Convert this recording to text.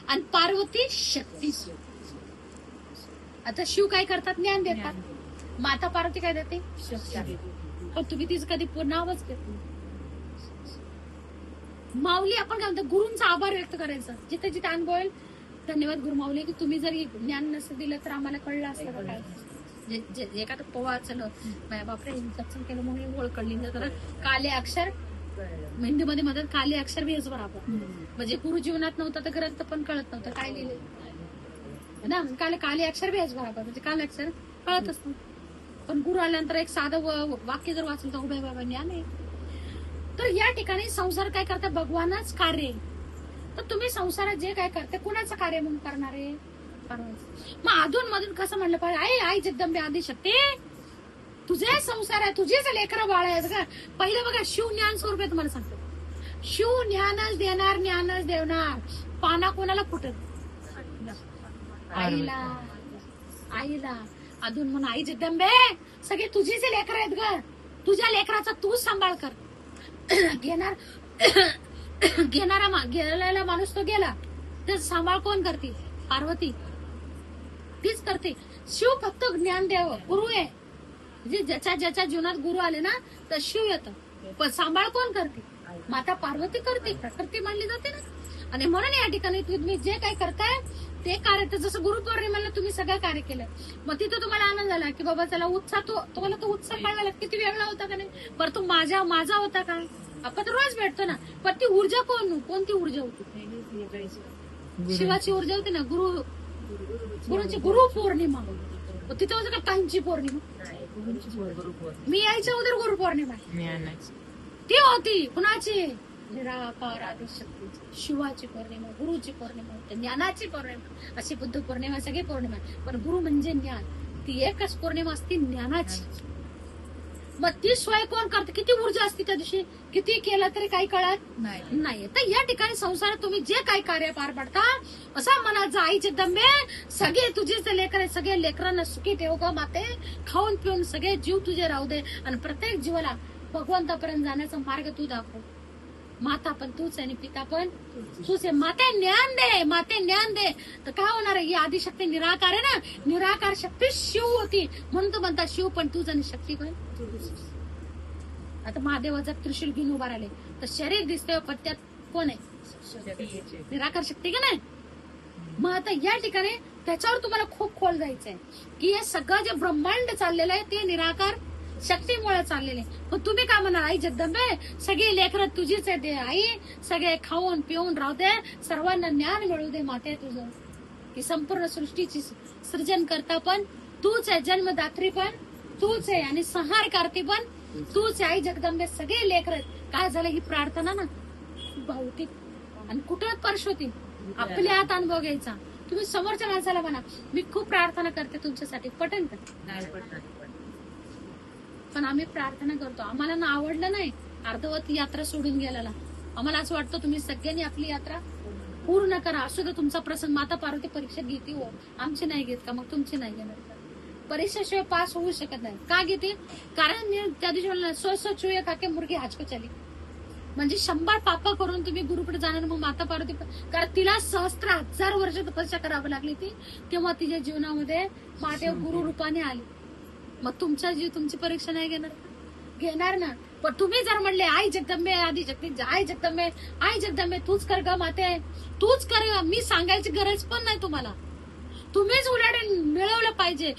आणि पार्वती शक्ती स्वरूप. आता शिव काय करतात? ज्ञान देतात. माता पार्वती काय देते? शक्ती. पण तुम्ही तिचं कधी नावच घेत नाही. माऊली आपण काय म्हणतो? गुरूंचा आभार व्यक्त करायचा. जिथे जिथे अनुभव येईल, धन्यवाद गुरु माऊली की तुम्ही जर ज्ञान नसतं दिलं तर आम्हाला कळलं असतं का काय. एखादं पोवा चलं बापरे सत्संग केलं म्हणून ओळख कळली. तर काले अक्षर मेंदूमध्ये म्हणतात काले अक्षर भेज बरोबर. म्हणजे गुरु जीवनात नव्हतं तर ग्रंथ पण कळत नव्हतं काय लिहिले ना. काले अक्षर भेज बरोबर म्हणजे काले अक्षर कळतच नव्हतं. पण गुरु आल्यानंतर एक साधं वाक्य जर वाचलं तर उभ्या बाबा ज्ञान आहे. तर या ठिकाणी संसार काय करतात? भगवानच कार्य. तर तुम्ही संसारात जे काय करते कुणाचं कार्य म्हणून करणार आहे? मग अधून मधून कसं म्हणलं पाहिजे? आई जगदंबे आदिशक्ती तुझे संसार आहे, तुझेच लेकरं बाळ आहेत का? पहिलं बघा शिव ज्ञान स्वरूप आहे. तुम्हाला सांगतो शिव ज्ञानच देणार, ज्ञानच देणार. पाना कोणाला फुटत? आईला अधून म्हणून आई जगदंबे सगळे तुझेच लेकर आहेत ग. तुझ्या लेकराचा तूच सांभाळ कर. गेलेला माणूस तो गेला तर सांभाळ कोण करते? पार्वती तीच करते. शिव फक्त ज्ञान द्यावं गुरु आहे. ज्याच्या ज्याच्या जीवनात गुरु आले ना तर शिव येतं. पण सांभाळ कोण करते? माता पार्वती करते. प्रकृती मानली जाते ना. आणि म्हणून या ठिकाणी तुम्ही जे काही करताय ते कार्य, जसं गुरुपौर्णिमेला तुम्ही सगळं कार्य केलं, मग तिथं तुम्हाला आनंद झाला की बाबा चला उत्साह, तुम्हाला तो उत्साह कळला किती वेगळा होता का नाही. बरं तो माझा होता का? आपण तर रोज भेटतो ना. पण ती ऊर्जा कोणती ऊर्जा होती? शिवाची ऊर्जा होती ना. गुरुची गुरु पौर्णिमा. तिथं होतं का ताईंची पौर्णिमा? मी यायच्या अगोदर गुरु पौर्णिमा ती होती. कुणाची? निराकार आदिशक्तीची. शिवाची पौर्णिमा, गुरुची पौर्णिमा, ज्ञानाची पौर्णिमा. अशी बुद्ध पौर्णिमा सगळी पौर्णिमा. पण गुरु म्हणजे ज्ञान. ती एकच पौर्णिमा असते ज्ञानाची. मग ती सोय कोण करते? किती ऊर्जा असते त्या दिवशी. किती केलं तरी काही कळत नाही. तर या ठिकाणी संसारात तुम्ही जे काही कार्य पार पाडता असं म्हणायचं आई जगदंबे सगळे तुझेच लेकर आहे. सगळे लेकरांना सुखी ठेव ग माते. खाऊन पिऊन सगळे जीव तुझे राहू दे. आणि प्रत्येक जीवाला भगवंतापर्यंत जाण्याचा मार्ग तू दाखव. माता पण तूच आहे आणि पिता पण तूच आहे. माते ज्ञान दे, माते ज्ञान दे. तर काय होणार आहे? ही आदिशक्ती निराकार आहे ना. निराकार शक्ती शिव होती म्हणून तो म्हणतात शिव पण तूच आणि शक्ती पण. आता महादेवाचा त्रिशूल घेऊन उभा राहिले तर शरीर दिसतंय पण त्यात कोण आहे? निराकार शक्ती का नाही. मग आता या ठिकाणी त्याच्यावर तुम्हाला खूप खोल जायचंय की हे सगळं जे ब्रह्मांड चाललेलं आहे ते निराकार शक्तीमुळे चाललेले. पण तुम्ही काय म्हणणार? आई जगदंबे सगळी लेकरं तुझीच आहे. आई सगळे खाऊन पिऊन राहू दे, सर्वांना ज्ञान मिळू दे माते तुझं. की संपूर्ण सृष्टीची सृजन करता पण तूच आहे, जन्मदात्री पण तूच आहे आणि संहार करते पण तूच आहे. आई जगदंबे सगळे लेकर. काय झालं? ही प्रार्थना ना भौतिक आणि कुठं स्पर्श होती. आपल्या हात अनुभव घ्यायचा. तुम्ही समोरच्या माणसाला म्हणा मी खूप प्रार्थना करते तुमच्यासाठी, पटेल का? पण आम्ही प्रार्थना करतो, आम्हाला ना आवडलं नाही अर्धवट यात्रा सोडून गेलेला. आम्हाला असं वाटतं तुम्ही सगळ्यांनी आपली यात्रा पूर्ण करा. असू दे तुमचा प्रसंग. माता पार्वती परीक्षा घेते हो, आमची नाही घेत का? मग तुमची नाही घेणार. परीक्षेशिवाय पास होऊ शकत नाही. का घेते? कारण मी त्या दिवशी सो चुया काके मुर्गी हाचको चली. म्हणजे 100 पाप करून तुम्ही गुरुकडे जाणार. मग माता पार्वती कारण तिला सहस्त्र हजार वर्ष तपस्या करावी लागली ती, तेव्हा तिच्या जीवनामध्ये महादेव गुरु रूपाने आले. मग तुमची परीक्षा नाही घेणार ना. पण तुम्ही जर म्हणले आई जगदंबे आदिशक्ती, आई जगदंबे तूच कर ग माते, तूच कर. मी सांगायची गरज पण नाही तुम्हाला. तुम्हीच उलाढाल मिळवलं पाहिजे.